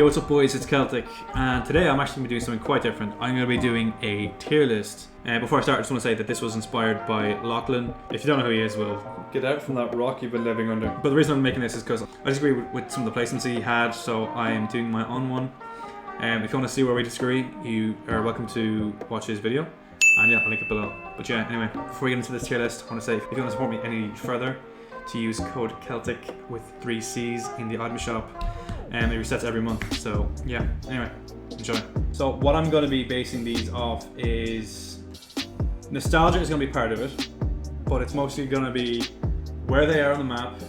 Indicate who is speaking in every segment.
Speaker 1: Yo, what's up boys, it's Celtic, and today I'm actually going to be doing something quite different. I'm going to be doing a tier list. Before I start, I just want to say that this was inspired by Lachlan. If you don't know who he is, well, get out from that rock you've been living under. But the reason I'm making this is because I disagree with some of the placements he had, so I am doing my own one. If you want to see where we disagree, you are welcome to watch his video. And yeah, I'll link it below. But yeah, anyway, before we get into this tier list, I want to say, if you want to support me any further, to use code Celtic with 3 C's in the item shop. It resets every month, so yeah, anyway, enjoy. So what I'm going to be basing these off is, nostalgia is going to be part of it, but it's mostly going to be where they are on the map,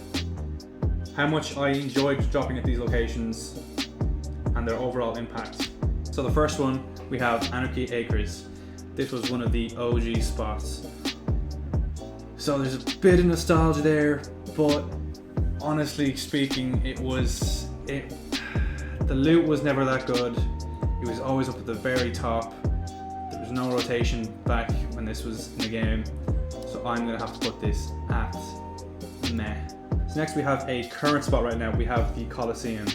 Speaker 1: how much I enjoyed dropping at these locations, and their overall impact. So the first one, we have Anarchy Acres. This was one of the OG spots. So there's a bit of nostalgia there, but honestly speaking, the loot was never that good. It was always up at the very top. There was no rotation back when this was in the game. So I'm gonna have to put this at meh. So next we have a current spot right now. We have the Coliseum.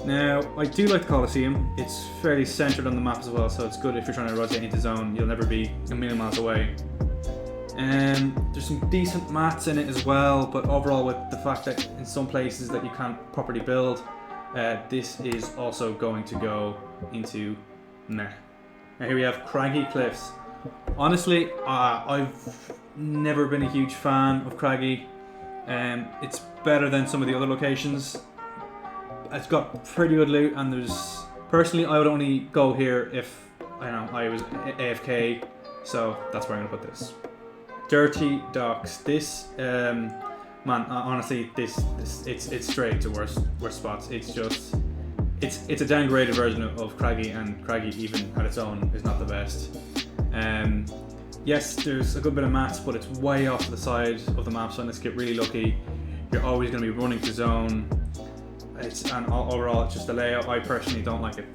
Speaker 1: Now, I do like the Coliseum. It's fairly centered on the map as well, so it's good if you're trying to rotate into zone. You'll never be a million miles away. There's some decent mats in it as well, but overall with the fact that in some places that you can't properly build, this is also going to go into meh. Now here we have Craggy Cliffs. Honestly, I've never been a huge fan of Craggy. It's better than some of the other locations. It's got pretty good loot, and personally I would only go here if I was AFK, so that's where I'm gonna put this. Dirty Docks. This man, honestly, it's straight to worst spots. It's a downgraded version of Craggy, and Craggy even at its own is not the best. Yes, there's a good bit of mats, but it's way off to the side of the map, so unless you get really lucky, you're always going to be running to zone. And overall, it's just the layout. I personally don't like it.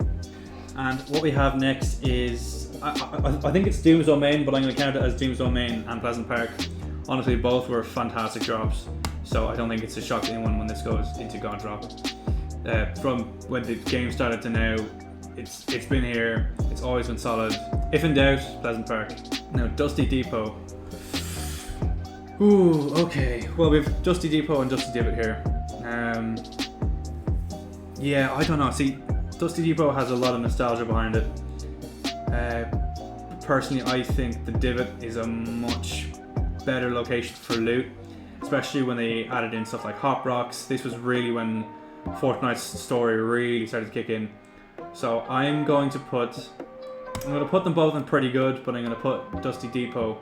Speaker 1: And what we have next is, I think it's Doom's Domain, but I'm going to count it as Doom's Domain and Pleasant Park. Honestly, both were fantastic drops, so I don't think it's a shock to anyone when this goes into God Drop. From when the game started to now, it's been here. It's always been solid. If in doubt, Pleasant Park. Now, Dusty Depot. Ooh, okay. Well, we have Dusty Depot and Dusty Divot here. Yeah, I don't know. See, Dusty Depot has a lot of nostalgia behind it. Personally, I think the Divot is a much better location for loot, especially when they added in stuff like Hop Rocks. This was really when Fortnite's story really started to kick in. So I'm going to put them both in pretty good, but I'm going to put Dusty Depot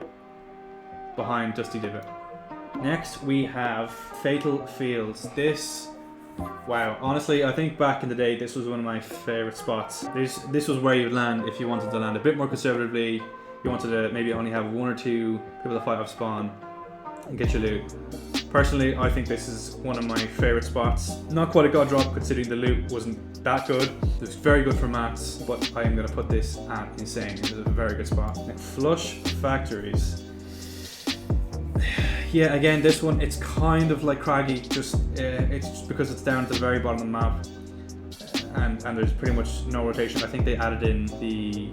Speaker 1: behind Dusty Divot. Next we have Fatal Fields. Wow, honestly, I think back in the day, this was one of my favorite spots. This was where you'd land if you wanted to land a bit more conservatively. You wanted to maybe only have 1 or 2 people to fight off spawn and get your loot. Personally, I think this is one of my favorite spots. Not quite a god drop considering the loot wasn't that good. It was very good for mats, but I am going to put this at insane. It is a very good spot. Now, Flush Factories. Yeah, again, this one, it's kind of like Craggy, it's just because it's down at the very bottom of the map, and there's pretty much no rotation. I think they added in the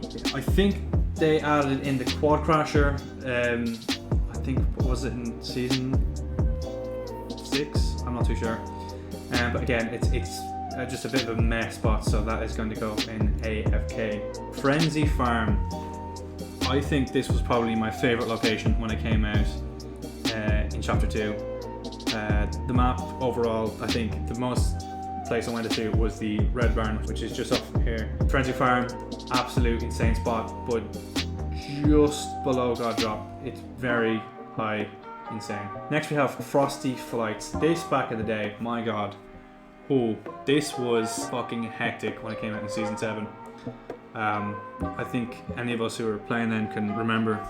Speaker 1: Quad Crasher. I think, was it in season 6? I'm not too sure. But again, it's just a bit of a meh spot, so that is going to go in AFK. Frenzy Farm. I think this was probably my favorite location when it came out. In Chapter 2. The map overall, I think the most place I went to was the Red Barn, which is just up here. Frenzy Farm, absolute insane spot, but just below God Drop. It's very high, insane. Next we have Frosty Flights. This back in the day, my god. Oh, this was fucking hectic when it came out in Season 7. I think any of us who were playing then can remember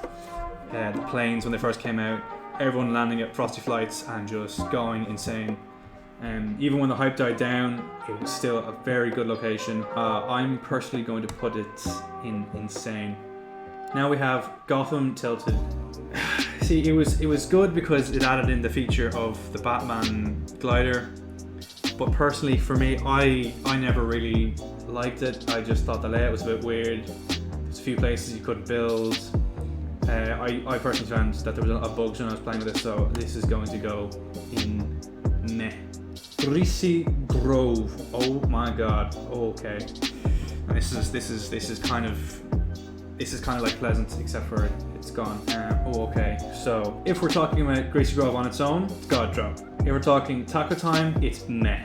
Speaker 1: the planes when they first came out. Everyone landing at Frosty Flights and just going insane. Even when the hype died down, it was still a very good location. I'm personally going to put it in insane. Now we have Gotham Tilted. See, it was good because it added in the feature of the Batman glider, but personally for me, I never really liked it. I just thought the layout was a bit weird. There's a few places you couldn't build. I personally found that there was a bug when I was playing with this, so this is going to go in meh. Greasy Grove. Oh my god. Okay. And this is kind of like Pleasant, except for it's gone. Okay. So if we're talking about Greasy Grove on its own, it's God drop. If we're talking Taco Time, it's meh.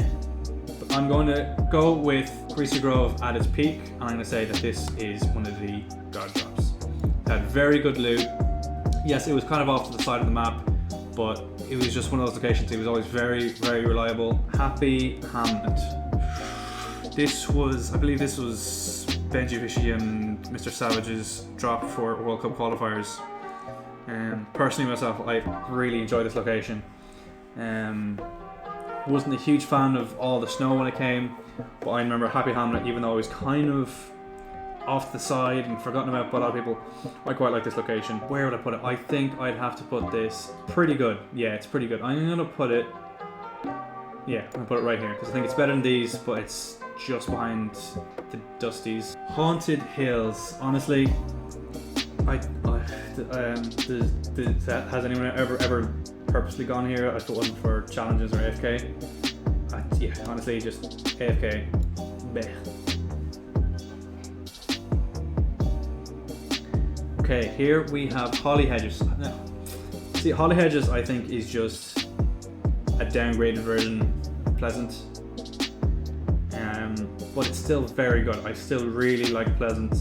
Speaker 1: But I'm going to go with Greasy Grove at its peak, and I'm going to say that this is one of the God drops. It had very good loot. Yes, it was kind of off to the side of the map, but it was just one of those locations. It was always very, very reliable. Happy Hamlet. I believe this was Benji Fishy and Mr. Savage's drop for World Cup qualifiers. Personally myself, I really enjoyed this location. Wasn't a huge fan of all the snow when it came, but I remember Happy Hamlet, even though it was kind of off the side and forgotten about by a lot of people, I quite like this location. Where would I put it? I think I'd have to put this pretty good. Yeah, it's pretty good. I'm gonna put it, yeah, I'm gonna put it right here because I think it's better than these, but it's just behind the Dusties. Haunted Hills. Honestly, has anyone ever purposely gone here? I put one for challenges or AFK. Yeah, honestly, just AFK. Bleh. Okay, here we have Holly Hedges. Now, see, Holly Hedges I think is just a downgraded version of Pleasant. But it's still very good. I still really like Pleasant.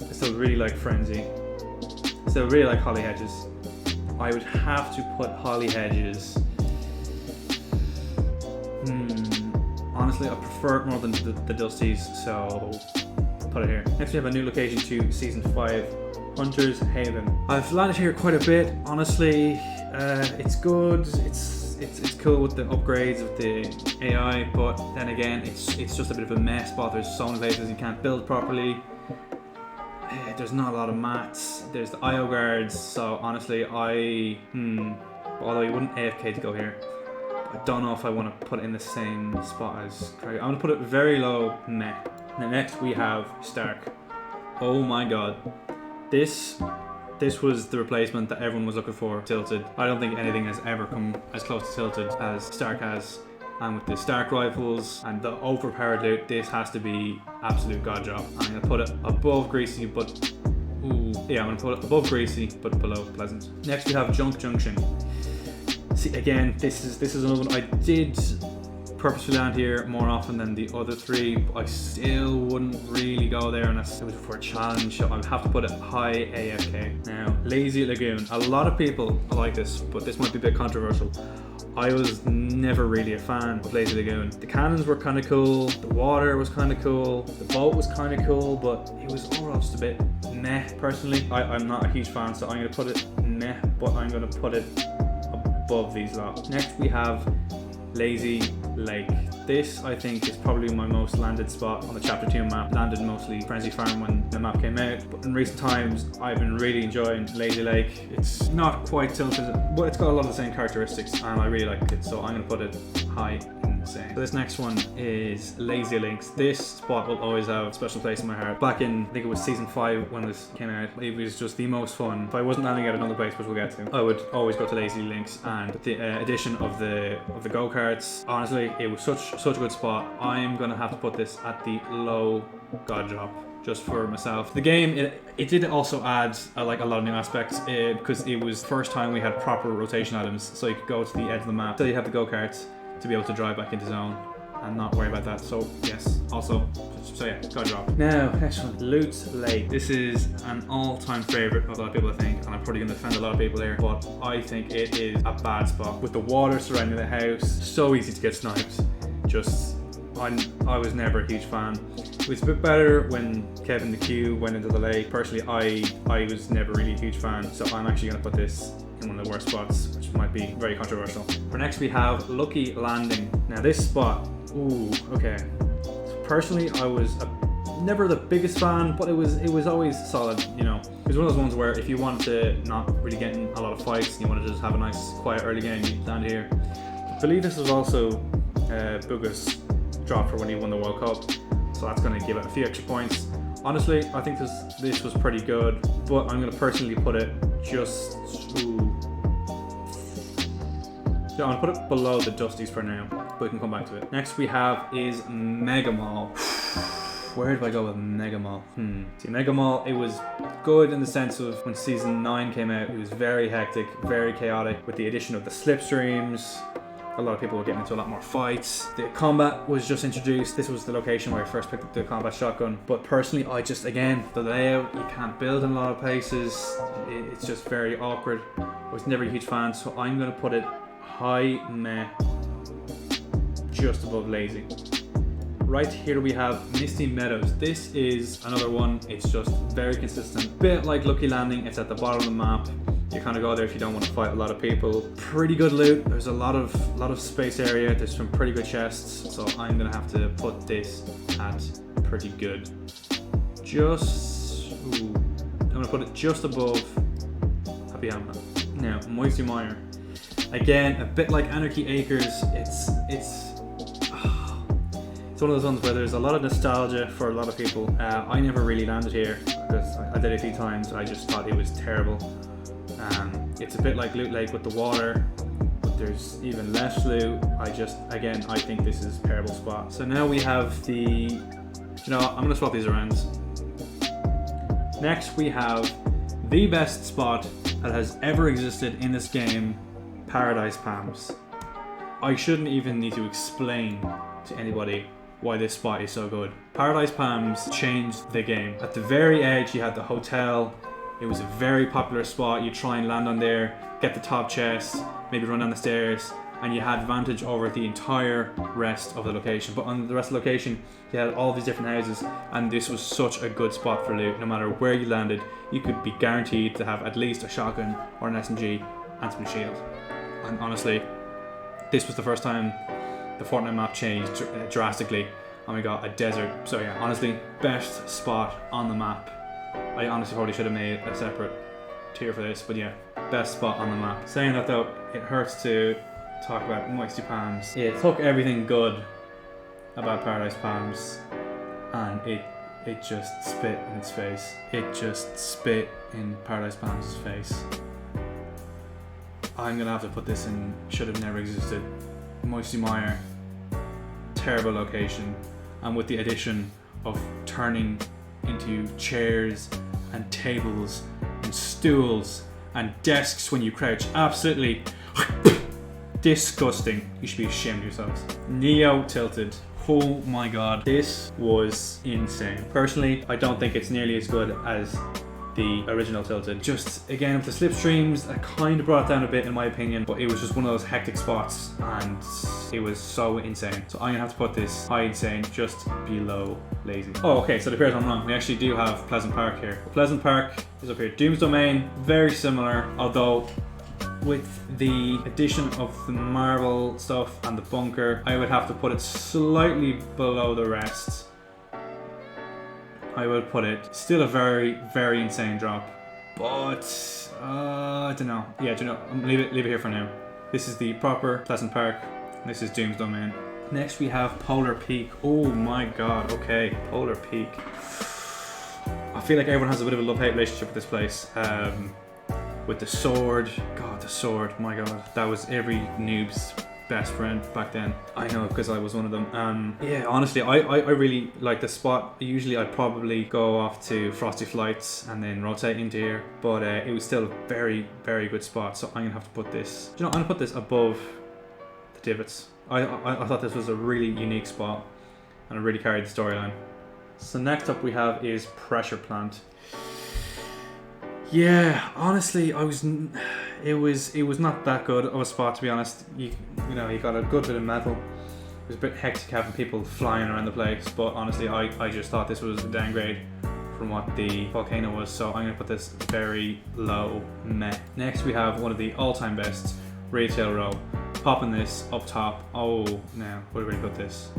Speaker 1: I still really like Frenzy. I still really like Holly Hedges. I would have to put Holly Hedges. Honestly, I prefer it more than the Dusties, so put it here. Next we have a new location to Season 5. Hunter's Haven. I've landed here quite a bit. Honestly, it's good. It's cool with the upgrades of the AI, but then again, it's just a bit of a mess. But there's so many places you can't build properly. There's not a lot of mats. There's the IO guards. So honestly, although you wouldn't AFK to go here, I don't know if I want to put it in the same spot as Craig. I'm gonna put it very low, meh. And then next we have Stark. Oh my god. This was the replacement that everyone was looking for, Tilted. I don't think anything has ever come as close to Tilted as Stark has. And with the Stark rifles and the overpowered loot, this has to be absolute god drop. I'm gonna put it above Greasy, but I'm gonna put it above Greasy, but below Pleasant. Next we have Junk Junction. See, again, this is another one I did purposely land here more often than the other three, but I still wouldn't really go there unless it was for a challenge, so I would have to put it high AFK. Now, Lazy Lagoon. A lot of people like this, but this might be a bit controversial. I was never really a fan of Lazy Lagoon. The cannons were kind of cool, the water was kind of cool, the boat was kind of cool, but it was overall just a bit meh, personally. I'm not a huge fan, so I'm going to put it meh, but I'm going to put it above these lot. Next we have Lazy Lake. This I think is probably my most landed spot on the Chapter 2 map. Landed mostly Frenzy Farm when the map came out, but in recent times I've been really enjoying Lazy Lake. It's not quite Tilted, but it's got a lot of the same characteristics and I really like it, so I'm going to put it high in the same. So this next one is Lazy Links. This spot will always have a special place in my heart. Back in, I think it was Season 5 when this came out, it was just the most fun. If I wasn't landing at another place, which we'll get to, I would always go to Lazy Links, and the addition of the go-karts, honestly, it was such a good spot. I'm gonna have to put this at the low god drop just for myself. The game, it did also add like a lot of new aspects because it was the first time we had proper rotation items, so you could go to the edge of the map till you have the go-karts to be able to drive back into zone and not worry about that. So yes, also, so yeah, god drop. Now, next one, Loot Lake. This is an all-time favorite of a lot of people, I think, and I'm probably gonna offend a lot of people here, but I think it is a bad spot. With the water surrounding the house, so easy to get sniped. I was never a huge fan. It was a bit better when Kevin the Q went into the lake. Personally, I was never really a huge fan, so I'm actually gonna put this in one of the worst spots, which might be very controversial. For next we have Lucky Landing. Now this spot, okay. So personally, I was never the biggest fan, but it was always solid, you know. It was one of those ones where if you wanted to not really get in a lot of fights, and you wanted to just have a nice quiet early game, you'd land here. I believe this was also Buga's dropped for when he won the World Cup, so that's going to give it a few extra points. Honestly, I think this was pretty good, but I'm going to personally put it just... Yeah, I'm going to put it below the Dusties for now, but we can come back to it. Next we have is Mega Mall. Where do I go with Mega Mall? See, Mega Mall, it was good in the sense of when Season 9 came out, it was very hectic, very chaotic, with the addition of the slipstreams. A lot of people were getting into a lot more fights. The combat was just introduced. This was the location where I first picked up the combat shotgun. But personally, again, the layout, you can't build in a lot of places. It's just very awkward. I was never a huge fan, so I'm going to put it high meh, just above lazy. Right here we have Misty Meadows. This is another one. It's just very consistent. Bit like Lucky Landing, it's at the bottom of the map. You kind of go there if you don't want to fight a lot of people. Pretty good loot. There's a lot of space area. There's some pretty good chests. So I'm gonna have to put this at pretty good. I'm gonna put it just above Happy Hammer. Now, Moisty Mire. Again, a bit like Anarchy Acres. It's one of those ones where there's a lot of nostalgia for a lot of people. I never really landed here because I did it a few times. I just thought it was terrible. It's a bit like Loot Lake with the water, but there's even less loot. I think this is a terrible spot. So now we have I'm gonna swap these around. Next we have the best spot that has ever existed in this game, Paradise Palms. I shouldn't even need to explain to anybody why this spot is so good. Paradise Palms changed the game. At the very edge you had the hotel. It was a very popular spot. You try and land on there, get the top chest, maybe run down the stairs, and you had advantage over the entire rest of the location. But on the rest of the location, you had all these different houses, and this was such a good spot for loot. No matter where you landed, you could be guaranteed to have at least a shotgun or an SMG and some shield. And honestly, this was the first time the Fortnite map changed drastically, and we got a desert. So yeah, honestly, best spot on the map. I honestly probably should have made a separate tier for this, but yeah, best spot on the map. Saying that though, it hurts to talk about Moisty Palms. It took everything good about Paradise Palms and it just spit in its face. It just spit in Paradise Palms' face. I'm gonna have to put this in should have never existed. Moisty Mire, terrible location, and with the addition of turning into chairs and tables and stools and desks when you crouch, absolutely disgusting. You should be ashamed of yourselves. Neo Tilted. Oh my god, this was insane. Personally, I don't think it's nearly as good as the original Tilted. Just again with the slipstreams, I kind of brought it down a bit in my opinion, but it was just one of those hectic spots and it was so insane. So I'm gonna have to put this high insane just below lazy. Oh, okay, so it appears I'm wrong. We actually do have Pleasant Park here. Pleasant Park is up here. Doom's Domain, very similar, although with the addition of the marble stuff and the bunker, I would have to put it slightly below the rest. I would put it still a very, very insane drop, but I don't know. Yeah, do you know? Leave it here for now. This is the proper Pleasant Park. This is Doom's Domain. Next we have Polar Peak. Oh my god. Okay, Polar Peak. I feel like everyone has a bit of a love-hate relationship with this place. With the sword. God, the sword. My god, that was every noob's best friend back then. I know, because I was one of them. Yeah, honestly, I really like this spot. Usually I'd probably go off to Frosty Flights and then rotate into here, but it was still a very, very good spot, so I'm gonna have to put this, I'm gonna put this above the divots. I thought this was a really unique spot and it really carried the storyline. So next up we have is Pressure Plant. Yeah, honestly, it was not that good of a spot, to be honest. You got a good bit of metal. It was a bit hectic having people flying around the place, but honestly, I just thought this was a downgrade from what the volcano was, so I'm gonna put this very low meh. Next we have one of the all-time bests, Retail Row. Popping this up top. Oh, now where do we put this?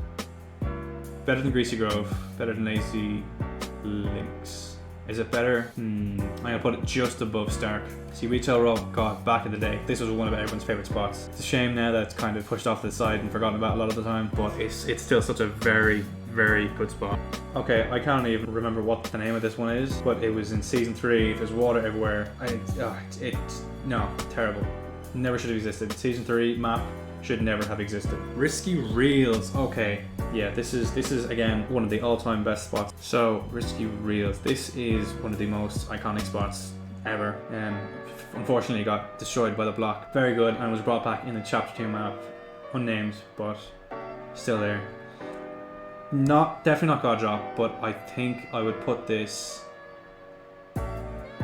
Speaker 1: Better than Greasy Grove, better than Lazy Links. Is it better? I'm gonna put it just above Stark. See, Retail Row, God, back in the day, this was one of everyone's favorite spots. It's a shame now that it's kind of pushed off to the side and forgotten about a lot of the time, but it's still such a very, very good spot. Okay, I can't even remember what the name of this one is, but it was in season 3. There's water everywhere. No, terrible. Never should have existed. Season 3 map should never have existed. Risky Reels. Okay, yeah, this is again one of the all-time best spots. So Risky Reels. This is one of the most iconic spots ever. Unfortunately, it got destroyed by the block. Very good, and was brought back in the Chapter 2 map, unnamed, but still there. Definitely not God Drop, but I think I would put this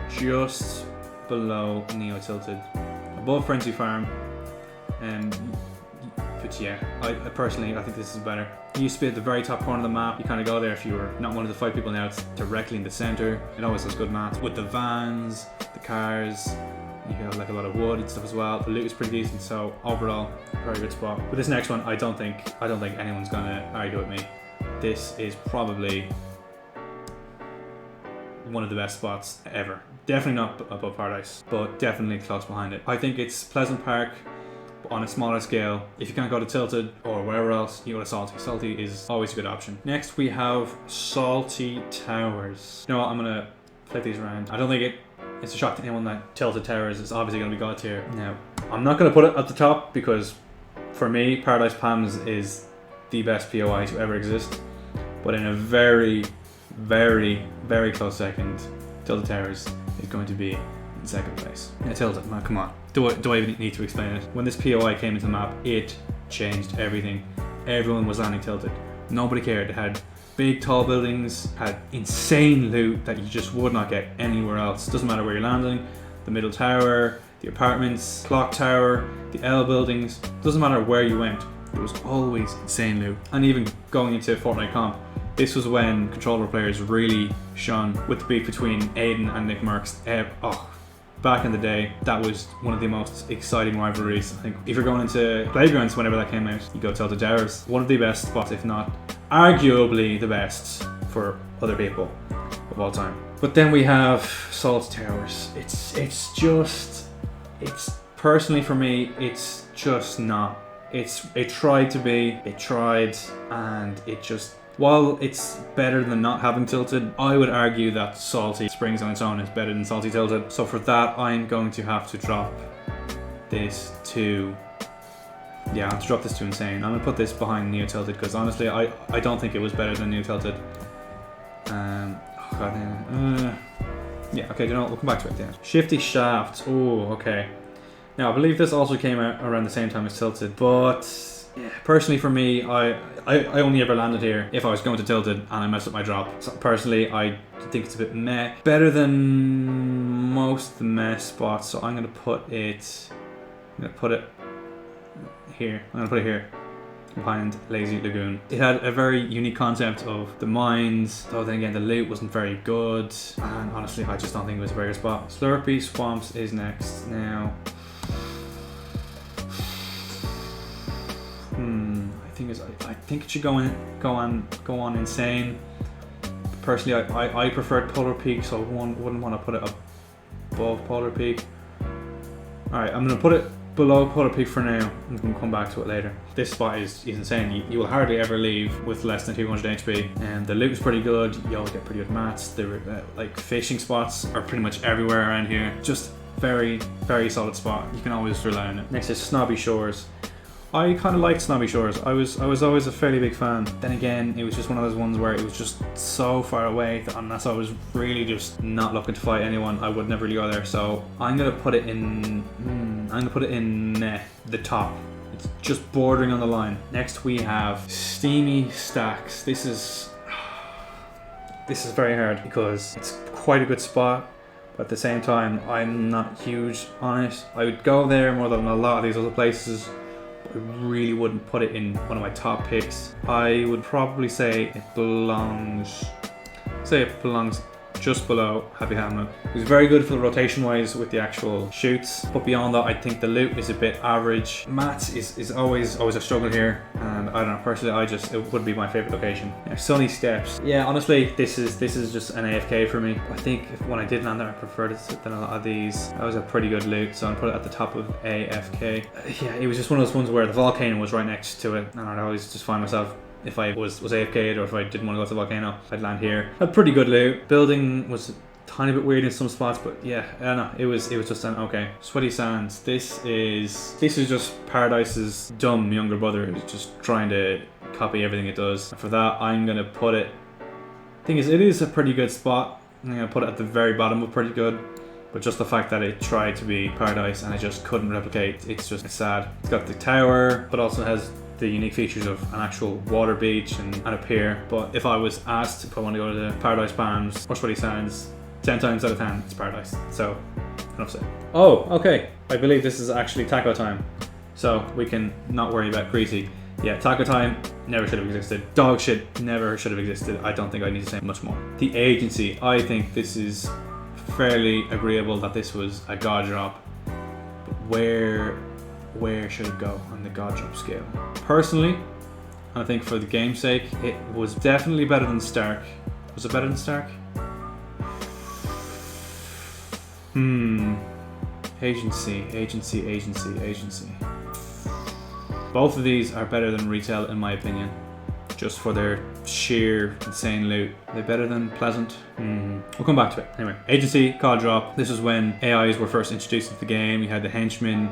Speaker 1: just below Neo Tilted, above Frenzy Farm. But yeah, I personally think this is better. It used to be at the very top corner of the map. You kind of go there if you were not one of the 5 people. Now it's directly in the center. It always has good maps with the vans, the cars. You have like a lot of wood and stuff as well. The loot is pretty decent, so overall, very good spot. But this next one, I don't think anyone's gonna argue with me. This is probably one of the best spots ever. Definitely not above Paradise, but definitely close behind it. I think it's Pleasant Park, but on a smaller scale. If you can't go to Tilted or wherever else, you go to Salty. Salty is always a good option. Next we have Salty Towers. You know what, I'm gonna flip these around. I don't think it's a shock to anyone that Tilted Towers is obviously gonna be God tier. Now, I'm not gonna put it at the top because for me, Paradise Palms is the best POI to ever exist. But in a very, very, very close second, Tilted Towers is going to be in second place. Yeah, Tilted, man, come on. Do I even need to explain it? When this POI came into the map, it changed everything. Everyone was landing Tilted. Nobody cared. It had big, tall buildings, had insane loot that you just would not get anywhere else. Doesn't matter where you're landing. The middle tower, the apartments, clock tower, the L buildings. Doesn't matter where you went. It was always insane loot. And even going into Fortnite comp, this was when controller players really shone with the beef between Aiden and Nick Merckx. Back in the day, that was one of the most exciting rivalries. I think if you're going into Playgrounds whenever that came out, you go Tilted Towers. One of the best spots, if not arguably the best for other people of all time. But then we have Salt Towers. It's personally for me, it's just not. It tried to be, and it just, while it's better than not having Tilted, I would argue that Salty Springs on its own is better than Salty Tilted. So for that, I'm going to have to drop this to, yeah, I'll have to drop this to Insane. I'm gonna put this behind Neo Tilted because honestly, I don't think it was better than Neo Tilted. Yeah, okay, you know what, we'll come back to it then. Shifty Shaft, oh, okay. Now, I believe this also came out around the same time as Tilted, but yeah, personally for me, I only ever landed here if I was going to Tilted and I messed up my drop. So personally, I think it's a bit meh. Better than most of the meh spots, so I'm going to put it here. Behind Lazy Lagoon. It had a very unique concept of the mines, though then again the loot wasn't very good, and honestly I just don't think it was a very good spot. Slurpy Swamps is next. Now I think it should go on Insane. Personally, I preferred Polar Peak, so I wouldn't want to put it above Polar Peak. Alright, I'm gonna put it below Polar Peak for now, and we can come back to it later. This spot is insane. You will hardly ever leave with less than 200 HP, and the loot is pretty good. You always get pretty good mats. The like fishing spots are pretty much everywhere around here. Just very, very solid spot. You can always rely on it. Next is Snobby Shores. I kind of liked Snobby Shores. I was always a fairly big fan. Then again, it was just one of those ones where it was just so far away that unless I was really just not looking to fight anyone, I would never really go there. So I'm gonna put it in. The top. It's just bordering on the line. Next we have Steamy Stacks. This is very hard because it's quite a good spot, but at the same time, I'm not huge on it. I would go there more than a lot of these other places. I really wouldn't put it in one of my top picks. I would probably say it belongs just below Happy Hamlet. It was very good for the rotation wise with the actual shoots, but beyond that I think the loot is a bit average. Mats is always a struggle here, and I don't know, personally it would be my favorite location. Yeah, Sunny Steps. Yeah, honestly this is just an AFK for me. I think when I did land there I preferred it than a lot of these. That was a pretty good loot, so I'll put it at the top of AFK. Yeah, it was just one of those ones where the volcano was right next to it, and I'd always just find myself, if I was AFK'd or if I didn't want to go to the volcano, I'd land here. Had pretty good loot. Building was a tiny bit weird in some spots, but yeah, I don't know. It was just an okay. Sweaty Sands. This is just Paradise's dumb younger brother who's just trying to copy everything it does. And for that, I'm gonna put it. Thing is, it is a pretty good spot. I'm gonna put it at the very bottom of pretty good. But just the fact that it tried to be Paradise and it just couldn't replicate, it's sad. It's got the tower, but also has the unique features of an actual water beach and a pier. But if I was asked if I want to go to the Paradise Palms or Sweaty Sands, 10 times out of 10 it's Paradise. So enough said. Oh, okay, I believe this is actually taco time, so we can not worry about Greasy. Yeah, taco time never should have existed. Dog shit never should have existed. I don't think I need to say much more. The Agency, I think this is fairly agreeable that this was a god drop, but where should it go on the god drop scale? Personally, I think for the game's sake, it was definitely better than Stark. Was it better than Stark? Agency. Both of these are better than Retail in my opinion, just for their sheer insane loot. Are they better than Pleasant? We'll come back to it. Anyway, Agency, god drop. This was when AIs were first introduced into the game. You had the henchmen,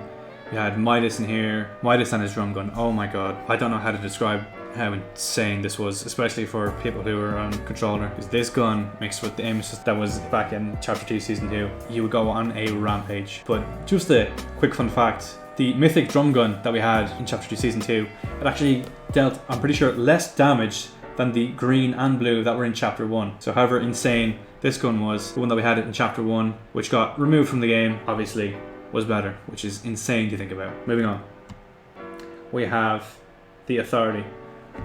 Speaker 1: you had Midas in here. Midas and his drum gun. Oh my god. I don't know how to describe how insane this was, especially for people who were on controller. Because this gun mixed with the aim assist that was back in Chapter 2 Season 2, you would go on a rampage. But just a quick fun fact, the mythic drum gun that we had in Chapter 2 Season 2, it actually dealt, I'm pretty sure, less damage than the green and blue that were in Chapter 1. So however insane this gun was, the one that we had in Chapter 1, which got removed from the game, obviously, was better, which is insane to think about. Moving on. We have the Authority.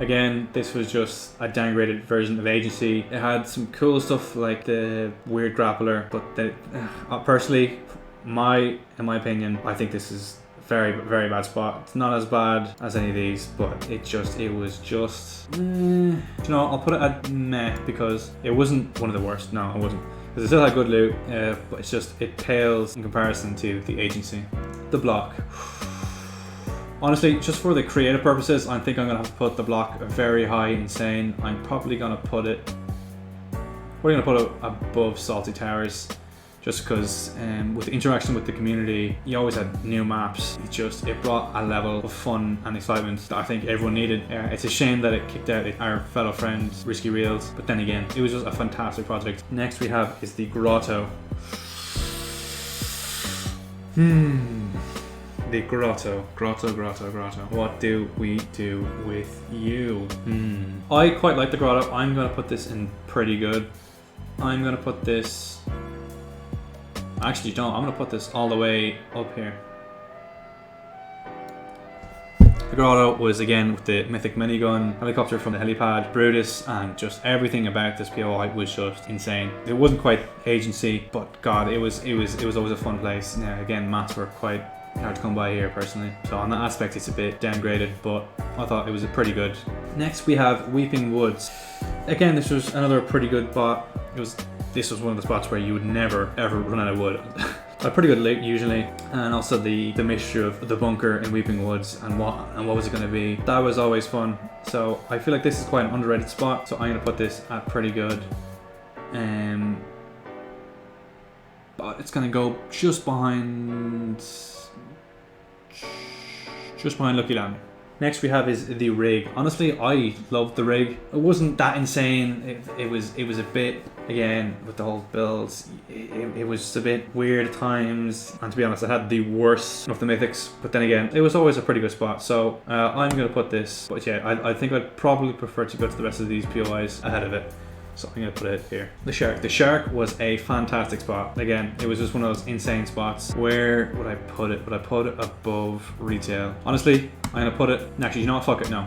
Speaker 1: Again, this was just a downgraded version of Agency. It had some cool stuff like the weird grappler, but personally, in my opinion, I think this is very, very bad spot. It's not as bad as any of these, but it was just, you know, I'll put it at meh because it wasn't one of the worst. No, it wasn't. Because it still had good loot, but it's just, it pales in comparison to the Agency. The Block. Honestly, just for the creative purposes, I think I'm gonna have to put the Block very high, insane. I'm probably gonna put it, we're gonna put it above Salty Towers. Just because with the interaction with the community, you always had new maps. It brought a level of fun and excitement that I think everyone needed. It's a shame that it kicked out our fellow friend Risky Reels, but then again, it was just a fantastic project. Next we have is the Grotto. The Grotto. What do we do with you? I quite like the Grotto. I'm gonna put this in pretty good. I'm gonna put this, actually don't, I'm gonna put this all the way up here. The Grotto was again with the mythic minigun, helicopter from the helipad, Brutus, and just everything about this POI was just insane. It wasn't quite Agency, but god, it was always a fun place. Now again, mats were quite hard to come by here personally, so on that aspect it's a bit downgraded, but I thought it was pretty good. Next we have Weeping Woods. Again, this was another pretty good spot. This was one of the spots where you would never ever run out of wood. A pretty good loot usually, and also the mixture of the bunker in Weeping Woods and what was it going to be. That was always fun. So I feel like this is quite an underrated spot, so I'm going to put this at pretty good. But it's going to go just behind Lucky Land. Next we have is the rig. Honestly, I loved the rig. It wasn't that insane. It was a bit, again, with the whole builds, it was just a bit weird at times. And to be honest, I had the worst of the mythics. But then again, it was always a pretty good spot. So I'm going to put this. But yeah, I think I'd probably prefer to go to the rest of these POIs ahead of it. So I'm going to put it here. The Shark. The Shark was a fantastic spot. Again, it was just one of those insane spots. Where would I put it? Would I put it above Retail? Honestly, I'm going to put it, actually, you know what, fuck it, no.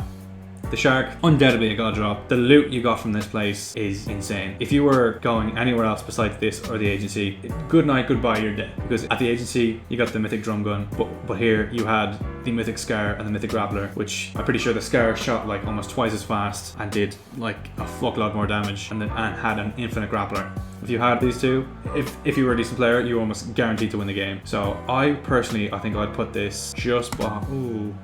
Speaker 1: The shark, undoubtedly a god drop. The loot you got from this place is insane. If you were going anywhere else besides this or the agency, good night, goodbye, you're dead. Because at the agency, you got the mythic drum gun, but here you had the mythic scar and the mythic grappler, which I'm pretty sure the scar shot like almost twice as fast and did like a fuckload more damage and had an infinite grappler. If you had these two, if you were a decent player, you were almost guaranteed to win the game. So I personally, I think I'd put this just behind.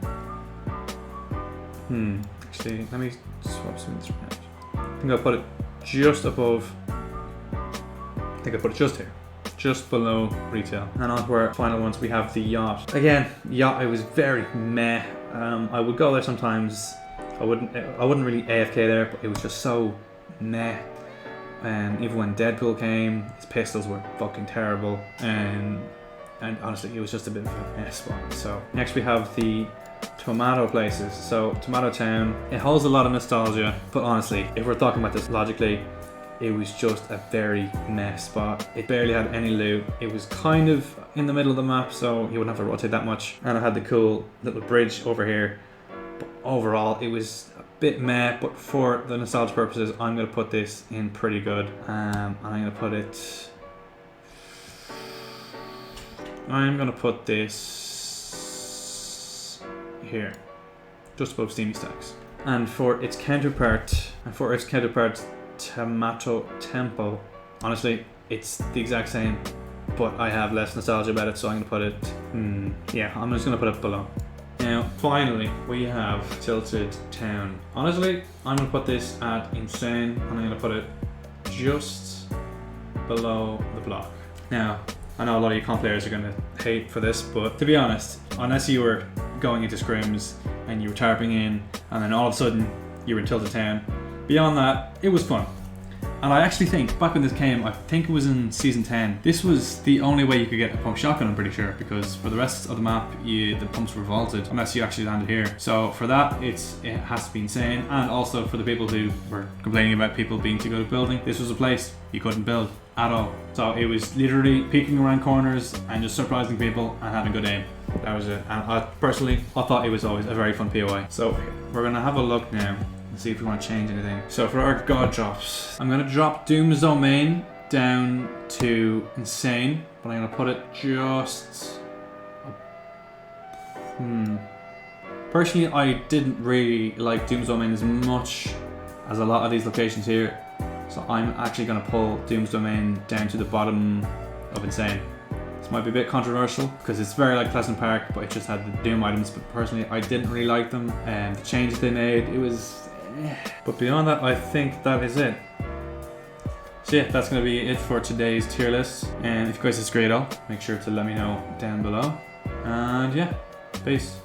Speaker 1: Actually, let me swap some of this around. I think I'll put it just above. I think I'll put it just here, just below retail. And on to our final ones, we have the yacht. Again, yacht, I was very meh. I would go there sometimes. I wouldn't really AFK there, but it was just so meh. And even when Deadpool came, his pistols were fucking terrible. And honestly, it was just a bit of a mess spot. So next we have the tomato places. So Tomato Town, it holds a lot of nostalgia, but honestly, if we're talking about this logically, it was just a very mess spot. It barely had any loot. It was kind of in the middle of the map, so you wouldn't have to rotate that much. And it had the cool little bridge over here. But overall, it was a bit meh, but for the nostalgia purposes, I'm gonna put this in pretty good. And I'm gonna put this here, just above Steamy Stacks. And for its counterpart, Tomato Temple, honestly, it's the exact same, but I have less nostalgia about it, so I'm gonna put it, yeah, I'm just gonna put it below. Now, finally, we have Tilted Town. Honestly, I'm gonna put this at insane, and I'm gonna put it just below the block. Now, I know a lot of you comp players are gonna hate for this, but to be honest, unless you were going into scrims and you were tarping in, and then all of a sudden you were in Tilted Town, beyond that, it was fun. And I actually think, back when this came, I think it was in Season 10, this was the only way you could get a pump shotgun, I'm pretty sure, because for the rest of the map, the pumps were vaulted, unless you actually landed here. So for that, it has to be insane. And also for the people who were complaining about people being too good at building, this was a place you couldn't build at all. So it was literally peeking around corners and just surprising people and having good aim. That was it. And I thought it was always a very fun POI. So we're gonna have a look now and see if we want to change anything. So for our god drops, I'm gonna drop Doom's Domain down to insane, but I'm gonna put it just. Personally, I didn't really like Doom's Domain as much as a lot of these locations here, so I'm actually gonna pull Doom's Domain down to the bottom of insane. This might be a bit controversial because it's very like Pleasant Park, but it just had the Doom items. But personally, I didn't really like them, and the changes they made, it was. But beyond that, I think that is it. So yeah, that's gonna be it for today's tier list. And if you guys disagree at all, make sure to let me know down below. And yeah, peace.